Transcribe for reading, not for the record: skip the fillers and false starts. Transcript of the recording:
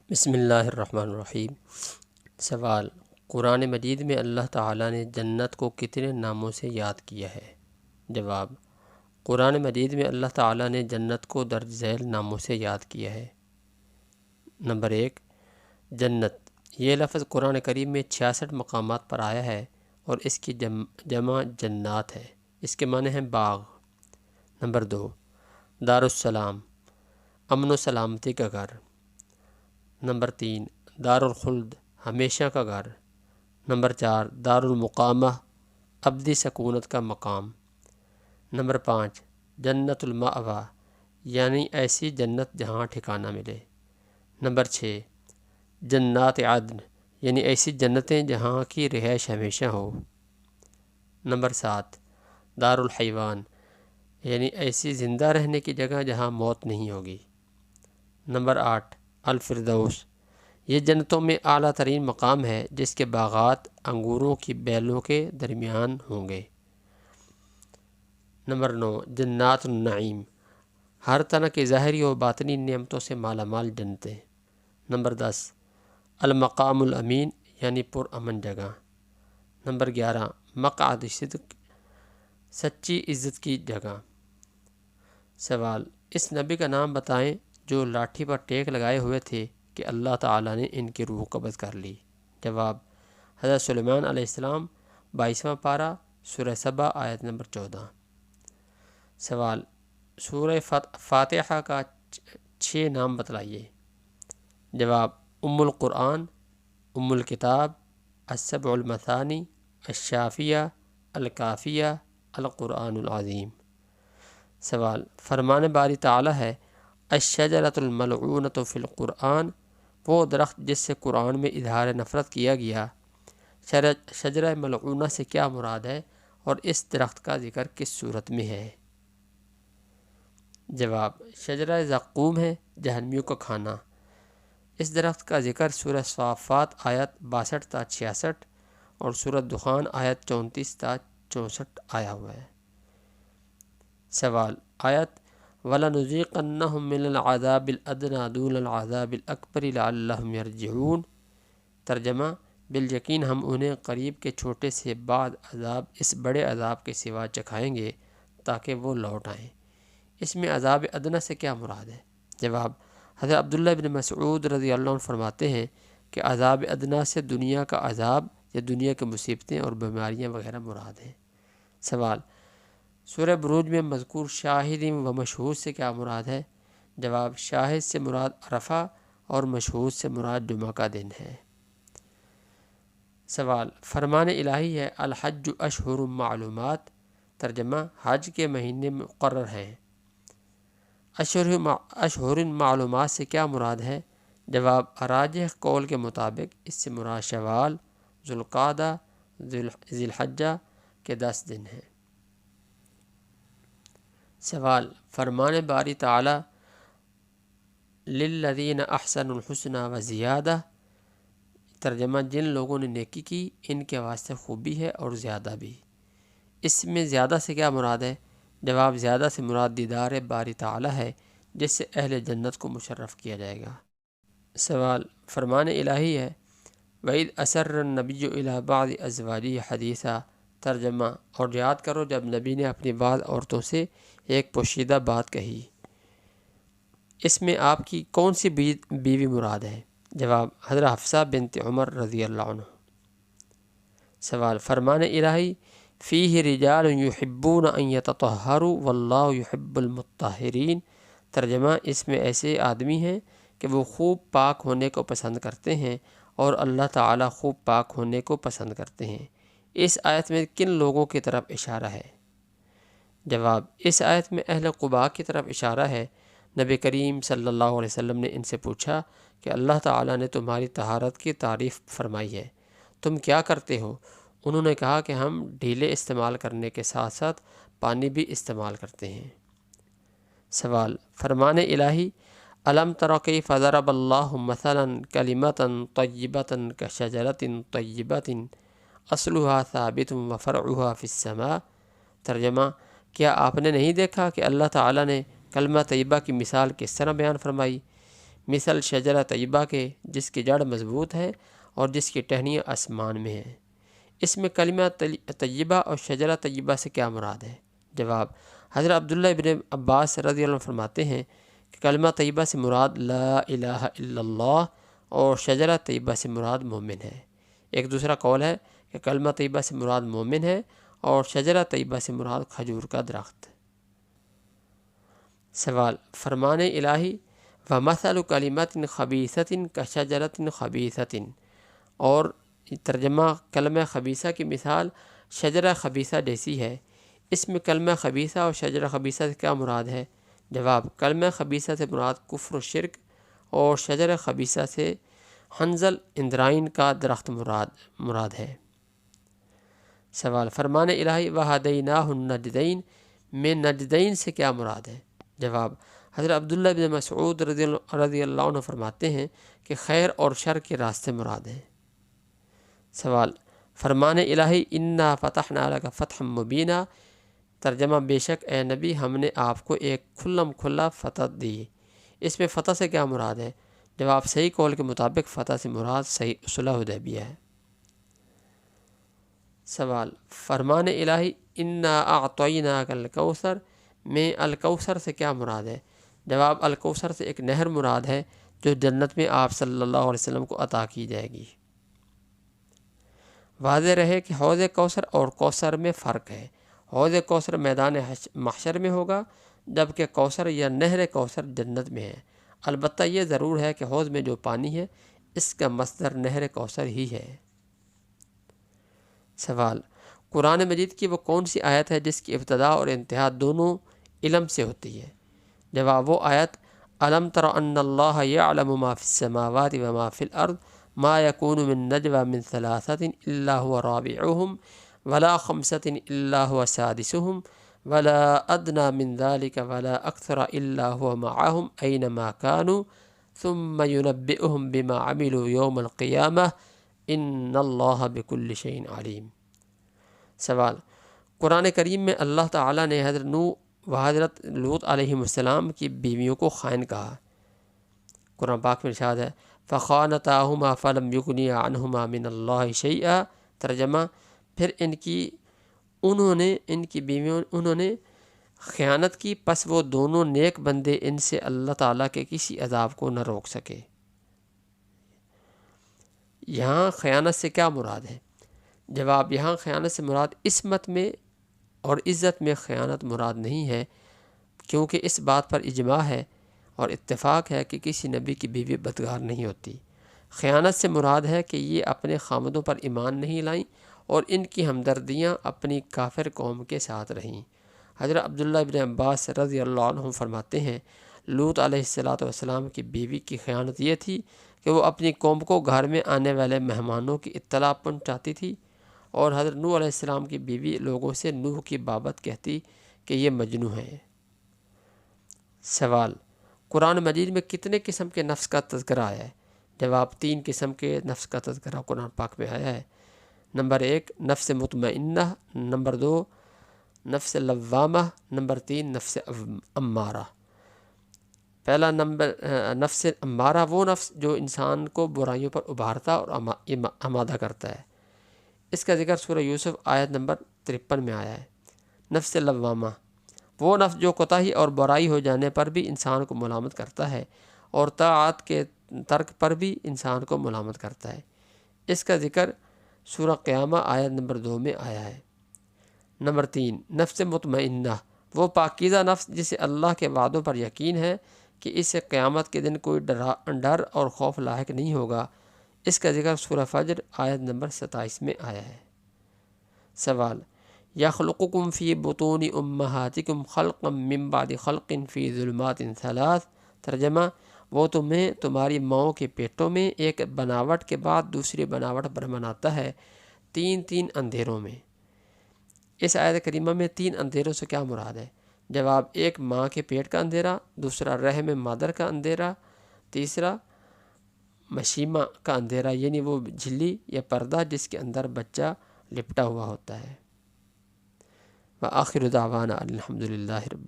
بسم اللہ الرحمن الرحیم۔ سوال: قرآن مجید میں اللہ تعالیٰ نے جنت کو کتنے ناموں سے یاد کیا ہے؟ جواب: قرآن مجید میں اللہ تعالیٰ نے جنت کو درج ذیل ناموں سے یاد کیا ہے۔ نمبر 1، جنت۔ یہ لفظ قرآن کریم میں 66 مقامات پر آیا ہے اور اس کی جمع جنات ہے۔ اس کے معنی ہیں باغ۔ نمبر 2، دارالسلام، امن و سلامتی کا گھر۔ نمبر 3، دار الخلد، ہمیشہ کا گھر۔ نمبر 4، دار المقامہ، ابدی سکونت کا مقام۔ نمبر 5، جنت المأویٰ، یعنی ایسی جنت جہاں ٹھکانہ ملے۔ نمبر 6، جنات عدن، یعنی ایسی جنتیں جہاں کی رہائش ہمیشہ ہو۔ نمبر 7، دار الحیوان، یعنی ایسی زندہ رہنے کی جگہ جہاں موت نہیں ہوگی۔ نمبر 8، الفردوس، یہ جنتوں میں اعلیٰ ترین مقام ہے جس کے باغات انگوروں کی بیلوں کے درمیان ہوں گے۔ نمبر 9، جنات النعیم، ہر طرح کی ظاہری و باطنی نعمتوں سے مالا مال جنتیں۔ نمبر 10، المقام الامین، یعنی پرامن جگہ۔ نمبر 11، مقعد صدق، سچی عزت کی جگہ۔ سوال: اس نبی کا نام بتائیں جو لاٹھی پر ٹیک لگائے ہوئے تھے کہ اللہ تعالیٰ نے ان کی روح قبض کر لی۔ جواب: حضرت سلیمان علیہ السلام، 22واں پارہ، سورہ سبا، آیت نمبر 14۔ سوال: سورہ فاتحہ کا 6 نام بتلائیے۔ جواب: ام القرآن، ام الکتاب، السبع المثانی، الشافیہ، الکافیہ، القرآن العظیم۔ سوال: فرمان باری تعالیٰ ہے الشجرۃ الملعونۃ فی القرآن، وہ درخت جس سے قرآن میں اظہار نفرت کیا گیا، شجرہ ملعونہ سے کیا مراد ہے اور اس درخت کا ذکر کس صورت میں ہے؟ جواب: شجرہ زقوم ہے، جہنمیوں کا کھانا۔ اس درخت کا ذکر سورہ صافات آیت 62 تا 66 اور سورہ دخان آیت 34 تا 64 آیا ہوا ہے۔ سوال: آیت وَلَنُذِيقَنَّهُم مِّنَ الْعَذَابِ الْأَدْنَىٰ دُونَ الْعَذَابِ الْأَكْبَرِ لَعَلَّهُمْ يَرْجِعُونَ۔ ترجمہ: بالیقین ہم انہیں قریب کے چھوٹے سے بعد عذاب اس بڑے عذاب کے سوا چکھائیں گے تاکہ وہ لوٹ آئیں۔ اس میں عذاب ادنیٰ سے کیا مراد ہے؟ جواب: حضرت عبداللہ بن مسعود رضی اللہ عنہ فرماتے ہیں کہ عذاب ادنیٰ سے دنیا کا عذاب یا دنیا کی مصیبتیں اور بیماریاں وغیرہ مراد ہیں۔ سوال: سورہ بروج میں مذکور شاہد و مشہود سے کیا مراد ہے؟ جواب: شاہد سے مراد عرفہ اور مشہود سے مراد جمعہ کا دن ہے۔ سوال: فرمان الہی ہے الحج اشہر معلومات، ترجمہ: حج کے مہینے مقرر ہیں۔ اشہر معلومات سے کیا مراد ہے؟ جواب: راجح قول کے مطابق اس سے مراد شوال، ذوالقعدہ، ذی الحجہ کے 10 دن ہیں۔ سوال: فرمان باری تعالی للذین احسنوا الحسنی وزیادہ، ترجمہ: جن لوگوں نے نیکی کی ان کے واسطے خوبی ہے اور زیادہ بھی۔ اس میں زیادہ سے کیا مراد ہے؟ جواب: زیادہ سے مراد دیدار باری تعالی ہے جس سے اہل جنت کو مشرف کیا جائے گا۔ سوال: فرمان الہی ہے وَإِذْ أَسَرَّ النَّبِيُّ إِلَىٰ بَعْضِ أَزْوَاجِهِ حَدِيثًا، ترجمہ: اور یاد کرو جب نبی نے اپنی بعض عورتوں سے ایک پوشیدہ بات کہی۔ اس میں آپ کی کون سی بیوی مراد ہے؟ جواب: حضرت حفصہ بنت عمر رضی اللہ عنہ۔ سوال: فرمان الہی فیہ رجال یحبون ان یتطہروا واللہ یحب المطہرین، ترجمہ: اس میں ایسے آدمی ہیں کہ وہ خوب پاک ہونے کو پسند کرتے ہیں اور اللہ تعالیٰ خوب پاک ہونے کو پسند کرتے ہیں۔ اس آیت میں کن لوگوں کی طرف اشارہ ہے؟ جواب: اس آیت میں اہل قباء کی طرف اشارہ ہے۔ نبی کریم صلی اللہ علیہ وسلم نے ان سے پوچھا کہ اللہ تعالیٰ نے تمہاری طہارت کی تعریف فرمائی ہے، تم کیا کرتے ہو؟ انہوں نے کہا کہ ہم ڈھیلے استعمال کرنے کے ساتھ ساتھ پانی بھی استعمال کرتے ہیں۔ سوال: فرمان الہی الم تر کیف ضرب اللہ مثلا کلمۃ طیبۃ کشجرۃ طیبۃ اصلها ثابت وفرعها فی السماء، ترجمہ: کیا آپ نے نہیں دیکھا کہ اللہ تعالیٰ نے کلمہ طیبہ کی مثال کس طرح بیان فرمائی؟ مثل شجرہ طیبہ کے جس کی جڑ مضبوط ہے اور جس کی ٹہنیاں آسمان میں ہیں۔ اس میں کلمہ طیبہ اور شجرہ طیبہ سے کیا مراد ہے؟ جواب، حضرت عبداللہ ابن عباس رضی اللہ عنہ فرماتے ہیں کہ کلمہ طیبہ سے مراد لا الہ الا اللہ اور شجرہ طیبہ سے مراد مومن ہے۔ ایک دوسرا قول ہے کہ کلمہ طیبہ سے مراد مومن ہے اور شجرہ طیبہ سے مراد کھجور کا درخت۔ سوال، فرمان الہی وَمَثَلُ كَلِمَةٍ خَبِيثَةٍ كَشَجَرَةٍ خَبِيثَةٍ، اور ترجمہ کلمہ خبیثہ کی مثال شجرہ خبیثہ جیسی ہے۔ اس میں کلمہ خبیثہ اور شجرہ خبیثہ سے کیا مراد ہے؟ جواب، کلمہ خبیثہ سے مراد کفر و شرک اور شجرہ خبیثہ سے حنظل اندرائن کا درخت مراد ہے۔ سوال، فرمان الہی وَهَدَيْنَاهُ النَّجْدَيْنِ میں نجدین سے کیا مراد ہے؟ جواب، حضرت عبداللہ بن مسعود رضی اللہ عنہ فرماتے ہیں کہ خیر اور شر کے راستے مراد ہیں۔ سوال، فرمان الہی انا فتحنا لک فتحا مبینا، ترجمہ بے شک اے نبی ہم نے آپ کو ایک کھلم کھلا فتح دی، اس میں فتح سے کیا مراد ہے؟ جواب، صحیح قول کے مطابق فتح سے مراد صلح حدیبیہ ہے۔ سوال، فرمان الہی انا اعطیناک الکوثر میں الکوثر سے کیا مراد ہے؟ جواب، الکوثر سے ایک نہر مراد ہے جو جنت میں آپ صلی اللہ علیہ وسلم کو عطا کی جائے گی۔ واضح رہے کہ حوض کوثر اور کوثر میں فرق ہے۔ حوض کوثر میدان محشر میں ہوگا جبکہ کوثر یا نہر کوثر جنت میں ہے۔ البتہ یہ ضرور ہے کہ حوض میں جو پانی ہے اس کا مصدر نہر کوثر ہی ہے۔ سوال، قرآن مجید کی وہ کون سی آیت ہے جس کی ابتدا اور انتہا دونوں علم سے ہوتی ہے؟ جواب، وہ آیت الم تر ان اللہ یعلم ما فی السماوات وما فی الارض ما یکون من نجوى من ثلاثة الا هو رابعهم ولا خمسة الا هو سادسهم ولا ادنى من ذلك ولا اکثر الا هو معهم اینما كانوا ثم ينبئهم بما عملوا یوم القیامة ان اللہ بكل شیء علیم۔ سوال، قرآن کریم میں اللہ تعالیٰ نے حضرت نوح و حضرت لوط علیہ السلام کی بیویوں کو خائن کہا۔ قرآن پاک میں ارشاد ہے فَخَانَتَاهُمَا فَلَمْ يُغْنِيَا عَنْهُمَا مِنَ اللَّهِ شَيْئًا، ترجمہ، پھر انہوں نے خیانت کی، پس وہ دونوں نیک بندے ان سے اللہ تعالیٰ کے کسی عذاب کو نہ روک سکے۔ یہاں خیانت سے کیا مراد ہے؟ جواب، یہاں خیانت سے مراد عصمت میں اور عزت میں خیانت مراد نہیں ہے، کیونکہ اس بات پر اجماع ہے اور اتفاق ہے کہ کسی نبی کی بیوی بدکار نہیں ہوتی۔ خیانت سے مراد ہے کہ یہ اپنے خامدوں پر ایمان نہیں لائیں اور ان کی ہمدردیاں اپنی کافر قوم کے ساتھ رہیں۔ حضرت عبداللہ ابن عباس رضی اللہ عنہ فرماتے ہیں لوط علیہ السلام کی بیوی کی خیانت یہ تھی کہ وہ اپنی قوم کو گھر میں آنے والے مہمانوں کی اطلاع پہنچاتی تھی، اور حضرت نوح علیہ السلام کی بیوی لوگوں سے نوح کی بابت کہتی کہ یہ مجنون ہے۔ سوال، قرآن مجید میں کتنے قسم کے نفس کا تذکرہ آیا ہے؟ جواب، 3 قسم کے نفس کا تذکرہ قرآن پاک میں آیا ہے۔ نمبر 1 نفس مطمئنہ، نمبر 2 نفس لوامہ، نمبر 3 نفس امارہ۔ پہلا نمبر نفس امارہ وہ نفس جو انسان کو برائیوں پر ابھارتا اور آمادہ کرتا ہے۔ اس کا ذکر سورہ یوسف آیت نمبر 53 میں آیا ہے۔ نفس لوامہ وہ نفس جو کوتاہی اور برائی ہو جانے پر بھی انسان کو ملامت کرتا ہے اور طاعت کے ترک پر بھی انسان کو ملامت کرتا ہے۔ اس کا ذکر سورہ قیامہ آیت نمبر 2 میں آیا ہے۔ نمبر 3 نفس مطمئنہ وہ پاکیزہ نفس جسے اللہ کے وعدوں پر یقین ہے کہ اس سے قیامت کے دن کوئی ڈر اور خوف لاحق نہیں ہوگا۔ اس کا ذکر سورہ فجر آیت نمبر 27 میں آیا ہے۔ سوال، یخلقکم فی بطون امہاتکم خلقا من بعد خلق فی ظلمات 3، ترجمہ، وہ تمہیں تمہاری ماؤں کے پیٹوں میں ایک بناوٹ کے بعد دوسری بناوٹ پر بناتا ہے 3 اندھیروں میں۔ اس آیت کریمہ میں 3 اندھیروں سے کیا مراد ہے؟ جواب، ایک ماں کے پیٹ کا اندھیرا، دوسرا رحم مادر کا اندھیرا، تیسرا مشیمہ کا اندھیرا یعنی وہ جھلی یا پردہ جس کے اندر بچہ لپٹا ہوا ہوتا ہے۔ وآخر دعوانا الحمدللہ رب العالمین۔